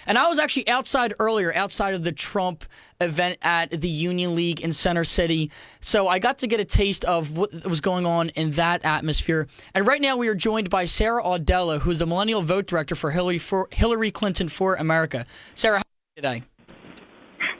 And I was actually outside earlier, outside of the Trump event at the Union League in Center City. So I got to get a taste of what was going on in that atmosphere. And right now we are joined by Sarah Audelo, who's the Millennial Vote Director for Hillary Clinton for America. Sarah, how are you today?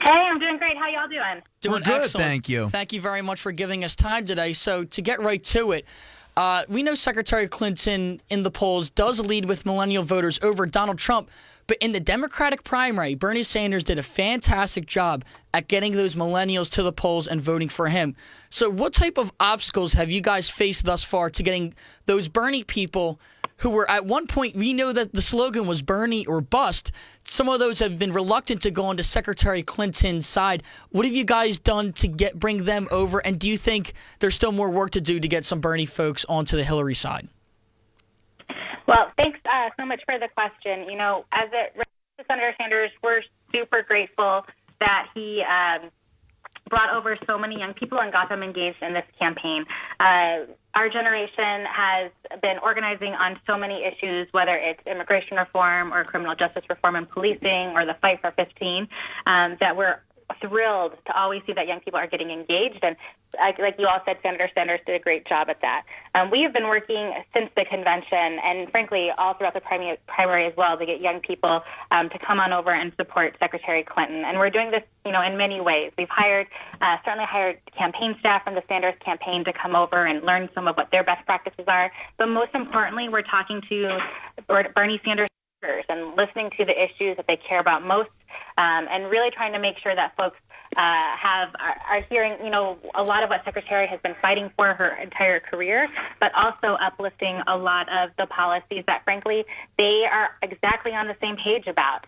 Hey, I'm doing great. How y'all doing? Doing good, excellent. thank you. Thank you very much for giving us time today. So to get right to it, we know Secretary Clinton in the polls does lead with millennial voters over Donald Trump. But in the Democratic primary, Bernie Sanders did a fantastic job at getting those millennials to the polls and voting for him. So what type of obstacles have you guys faced thus far to getting those Bernie people who were at one point, we know that the slogan was Bernie or bust. Some of those have been reluctant to go onto Secretary Clinton's side. What have you guys done to bring them over? And do you think there's still more work to do to get some Bernie folks onto the Hillary side? Well, thanks so much for the question. You know, as it relates to Senator Sanders, we're super grateful that he brought over so many young people and got them engaged in this campaign. Our generation has been organizing on so many issues, whether it's immigration reform or criminal justice reform and policing or the fight for 15, that we're thrilled to always see that young people are getting engaged. And like you all said, Senator Sanders did a great job at that. We have been working since the convention and, frankly, all throughout the primary as well to get young people to come on over and support Secretary Clinton. And we're doing this, you know, in many ways. We've certainly hired campaign staff from the Sanders campaign to come over and learn some of what their best practices are. But most importantly, we're talking to Bernie Sanders and listening to the issues that they care about most, and really trying to make sure that folks are hearing, you know, a lot of what Secretary has been fighting for her entire career, but also uplifting a lot of the policies that, frankly, they are exactly on the same page about.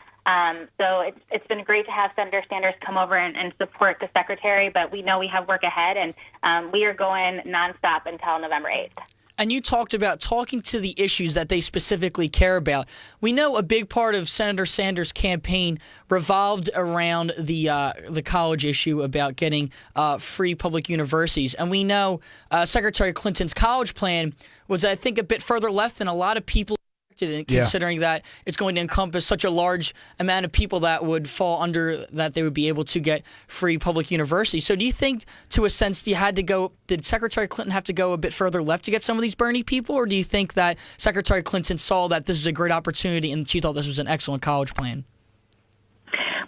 So it's been great to have Senator Sanders come over and support the Secretary, but we know we have work ahead, and we are going nonstop until November 8th. And you talked about talking to the issues that they specifically care about. We know a big part of Senator Sanders' campaign revolved around the college issue about getting free public universities. And we know Secretary Clinton's college plan was, I think, a bit further left than a lot of people expected, considering that it's going to encompass such a large amount of people that would fall under that they would be able to get free public universities. So do you think, to a sense, did Secretary Clinton have to go a bit further left to get some of these Bernie people, or do you think that Secretary Clinton saw that this was a great opportunity and she thought this was an excellent college plan?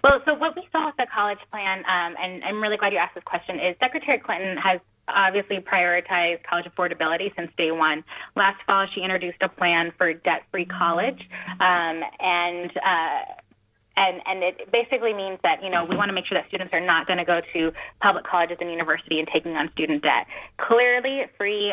Well, so what we saw with the college plan, and I'm really glad you asked this question, is Secretary Clinton has obviously prioritized college affordability since day one. Last fall, she introduced a plan for debt-free college, and it basically means that, you know, we want to make sure that students are not going to go to public colleges and university and taking on student debt. Clearly, free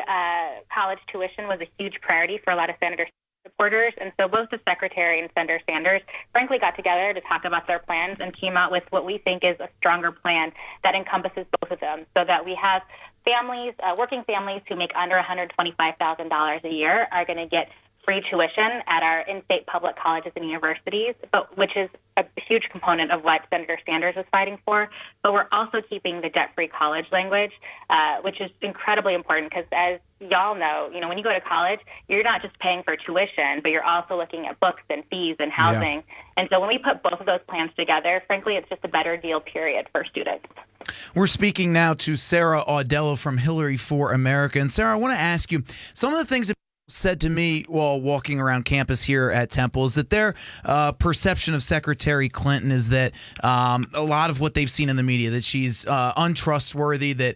college tuition was a huge priority for a lot of Senator supporters, and so both the Secretary and Senator Sanders frankly got together to talk about their plans and came out with what we think is a stronger plan that encompasses both of them, so that we have families, working families who make under $125,000 a year are going to get free tuition at our in-state public colleges and universities, which is a huge component of what Senator Sanders was fighting for. But we're also keeping the debt-free college language, which is incredibly important because, as y'all know, you know, when you go to college, you're not just paying for tuition, but you're also looking at books and fees and housing. Yeah. And so when we put both of those plans together, frankly, it's just a better deal, period, for students. We're speaking now to Sarah Audelo from Hillary for America. And Sarah, I want to ask you, some of the things that said to me while walking around campus here at Temple is that their perception of Secretary Clinton is that a lot of what they've seen in the media, that she's untrustworthy, that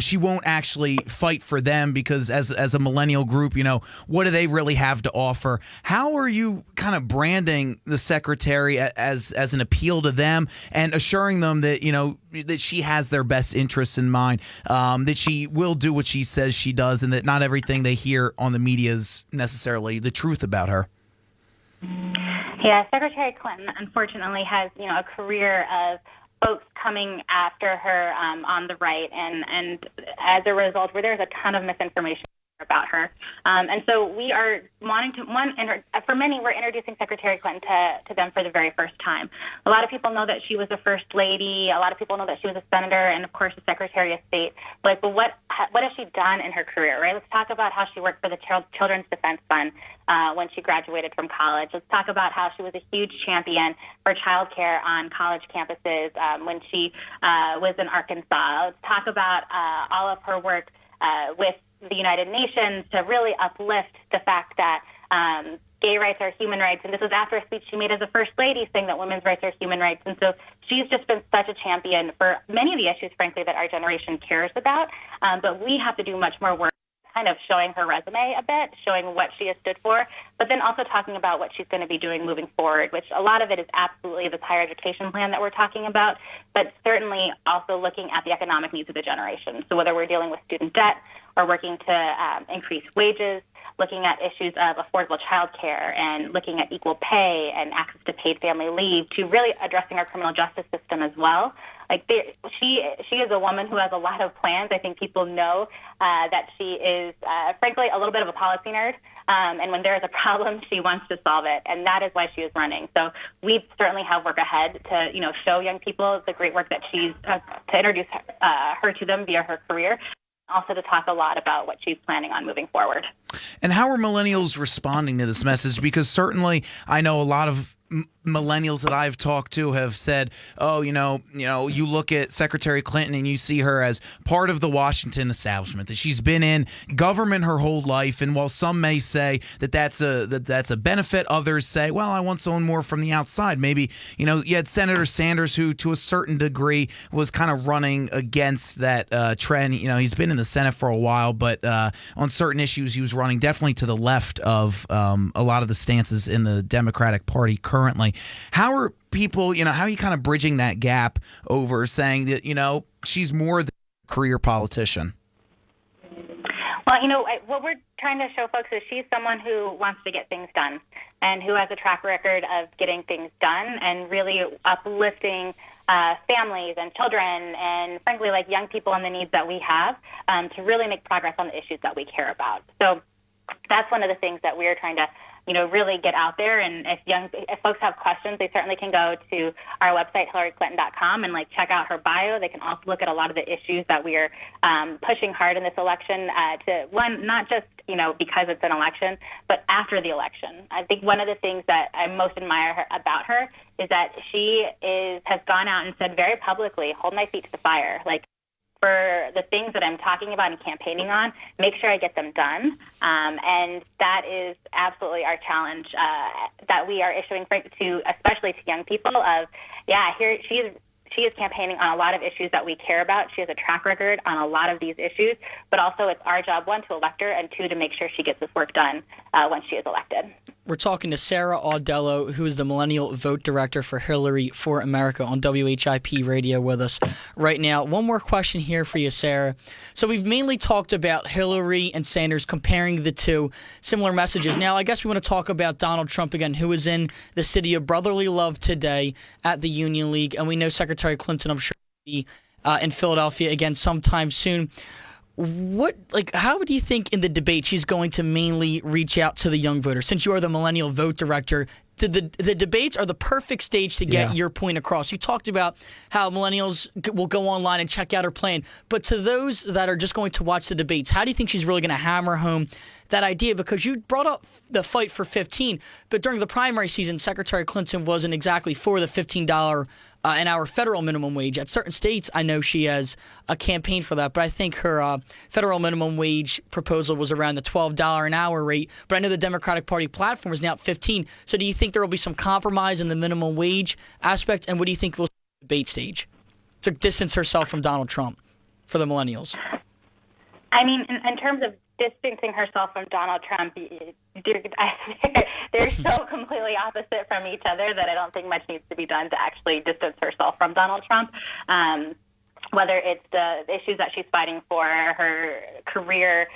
she won't actually fight for them because as a millennial group, you know, what do they really have to offer? How are you kind of branding the Secretary as an appeal to them and assuring them that, you know, that she has their best interests in mind, that she will do what she says she does, and that not everything they hear on the media is necessarily the truth about her? Yeah, Secretary Clinton, unfortunately, has, you know, a career of folks coming after her on the right, and as a result, where there's a ton of misinformation about her. And so we are wanting to, for many, we're introducing Secretary Clinton to them for the very first time. A lot of people know that she was a first lady. A lot of people know that she was a senator and, of course, a Secretary of State. But what has she done in her career, right? Let's talk about how she worked for the Children's Defense Fund when she graduated from college. Let's talk about how she was a huge champion for child care on college campuses when she was in Arkansas. Let's talk about all of her work with the United Nations to really uplift the fact that gay rights are human rights. And this was after a speech she made as a first lady saying that women's rights are human rights. And so she's just been such a champion for many of the issues, frankly, that our generation cares about. But we have to do much more work kind of showing her resume a bit, showing what she has stood for, but then also talking about what she's going to be doing moving forward, which a lot of it is absolutely this higher education plan that we're talking about, but certainly also looking at the economic needs of the generation. So whether we're dealing with student debt or working to increase wages, looking at issues of affordable child care and looking at equal pay and access to paid family leave, to really addressing our criminal justice system as well. She is a woman who has a lot of plans. I think people know that she is, frankly, a little bit of a policy nerd. And when there is a problem, she wants to solve it. And that is why she is running. So we certainly have work ahead to, show young people the great work that she's, to introduce her to them via her career. Also to talk a lot about what she's planning on moving forward. And how are millennials responding to this message? Because certainly I know a lot of millennials that I've talked to have said, oh, you look at Secretary Clinton and you see her as part of the Washington establishment, that she's been in government her whole life. And while some may say that that's a benefit, others say, well, I want someone more from the outside. Maybe, you had Senator Sanders, who to a certain degree was kind of running against that trend. He's been in the Senate for a while, but on certain issues, he was running definitely to the left of a lot of the stances in the Democratic Party currently. How are people, how are you kind of bridging that gap over saying that, she's more than a career politician? Well, what we're trying to show folks is she's someone who wants to get things done and who has a track record of getting things done and really uplifting families and children and, frankly, young people and the needs that we have to really make progress on the issues that we care about. So that's one of the things that we're trying to really get out there. And if folks have questions, they certainly can go to our website, HillaryClinton.com, and check out her bio. They can also look at a lot of the issues that we are pushing hard in this election not just, because it's an election, but after the election. I think one of the things that I most admire about her is that she has gone out and said very publicly, hold my feet to the fire. For the things that I'm talking about and campaigning on, make sure I get them done. And that is absolutely our challenge that we are issuing especially to young people here she is campaigning on a lot of issues that we care about. She has a track record on a lot of these issues, but also it's our job, one, to elect her, and two, to make sure she gets this work done when she is elected. We're talking to Sarah Audelo, who is the Millennial Vote Director for Hillary for America on WHIP Radio with us right now. One more question here for you, Sarah. So we've mainly talked about Hillary and Sanders, comparing the two, similar messages. Now, I guess we want to talk about Donald Trump again, who is in the city of brotherly love today at the Union League, and we know Secretary Clinton, I'm sure, will be in Philadelphia again sometime soon. How do you think in the debate she's going to mainly reach out to the young voters? Since you are the Millennial Vote Director, the debates are the perfect stage to get your point across. You talked about how millennials will go online and check out her plan, but to those that are just going to watch the debates, how do you think she's really going to hammer home that idea? Because you brought up the fight for 15, but during the primary season, Secretary Clinton wasn't exactly for the $15 an hour federal minimum wage. At certain states, I know she has a campaign for that, but I think her federal minimum wage proposal was around the $12 an hour rate. But I know the Democratic Party platform is now at 15. So do you think there will be some compromise in the minimum wage aspect? And what do you think will be the debate stage to distance herself from Donald Trump for the millennials? I mean, in terms of distancing herself from Donald Trump, they're so completely opposite from each other that I don't think much needs to be done to actually distance herself from Donald Trump. Whether it's the issues that she's fighting for, her career,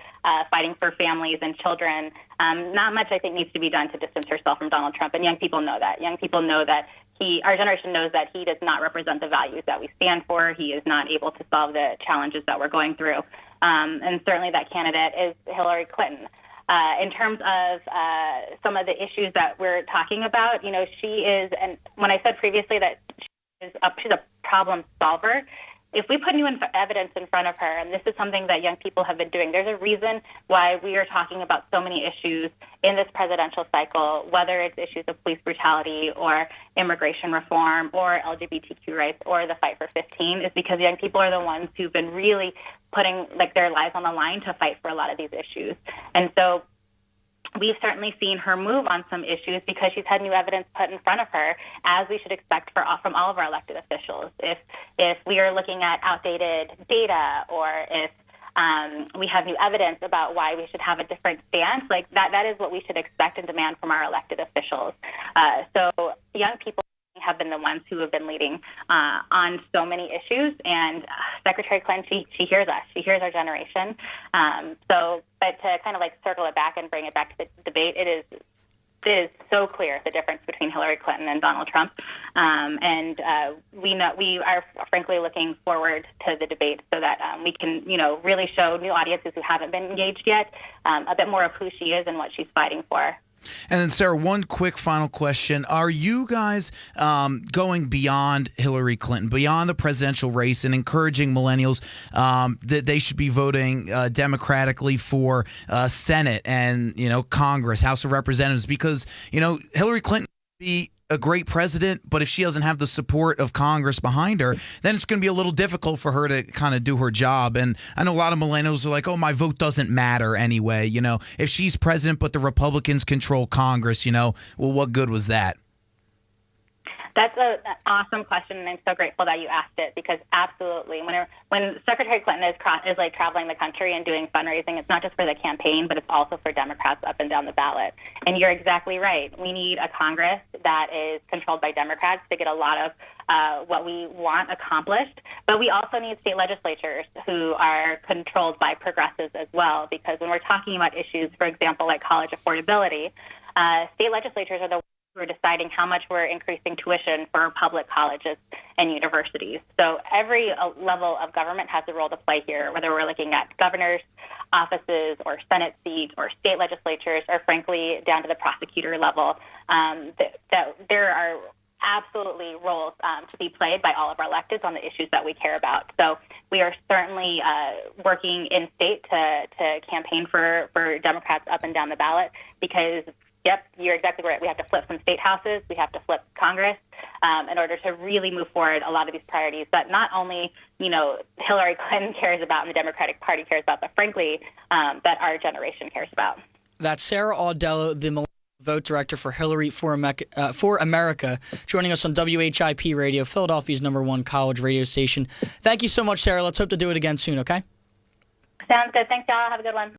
fighting for families and children, not much I think needs to be done to distance herself from Donald Trump. And young people know that. Young people know that our generation knows that he does not represent the values that we stand for. He is not able to solve the challenges that we're going through. and certainly that candidate is Hillary Clinton. In terms of some of the issues that we're talking about, she is, and when I said previously that she's a problem solver, if we put new evidence in front of her, and this is something that young people have been doing, there's a reason why we are talking about so many issues in this presidential cycle, whether it's issues of police brutality or immigration reform or LGBTQ rights or the fight for 15, is because young people are the ones who've been really putting their lives on the line to fight for a lot of these issues. And so we've certainly seen her move on some issues because she's had new evidence put in front of her, as we should expect from all of our elected officials. If we are looking at outdated data, or if we have new evidence about why we should have a different stance, that is what we should expect and demand from our elected officials. So young people have been the ones who have been leading on so many issues, and Secretary Clinton, she hears us. She hears our generation. But to kind of circle it back and bring it back to the debate, it is so clear the difference between Hillary Clinton and Donald Trump, and we are frankly looking forward to the debate so that we can really show new audiences who haven't been engaged yet a bit more of who she is and what she's fighting for. And then, Sarah, one quick final question. Are you guys going beyond Hillary Clinton, beyond the presidential race, and encouraging millennials that they should be voting democratically for Senate and, Congress, House of Representatives? Because, Hillary Clinton would be a great president, but if she doesn't have the support of Congress behind her, then it's going to be a little difficult for her to kind of do her job. And I know a lot of millennials are like, oh, my vote doesn't matter anyway. If she's president but the Republicans control Congress, well, what good was that? That's an awesome question, and I'm so grateful that you asked it, because absolutely, when Secretary Clinton is traveling the country and doing fundraising, it's not just for the campaign, but it's also for Democrats up and down the ballot. And you're exactly right. We need a Congress that is controlled by Democrats to get a lot of what we want accomplished. But we also need state legislatures who are controlled by progressives as well, because when we're talking about issues, for example, like college affordability, state legislatures are the we're deciding how much we're increasing tuition for public colleges and universities. So every level of government has a role to play here, whether we're looking at governors' offices or Senate seats or state legislatures, or frankly down to the prosecutor level. That there are absolutely roles to be played by all of our electeds on the issues that we care about. So we are certainly working in state to campaign for Democrats up and down the ballot, because yep, you're exactly right. We have to flip some state houses. We have to flip Congress in order to really move forward a lot of these priorities that not only, Hillary Clinton cares about and the Democratic Party cares about, but frankly, that our generation cares about. That's Sarah Audelo, the Millennial Vote Director for Hillary for America, joining us on WHIP Radio, Philadelphia's #1 college radio station. Thank you so much, Sarah. Let's hope to do it again soon, okay? Sounds good. Thanks, y'all. Have a good one.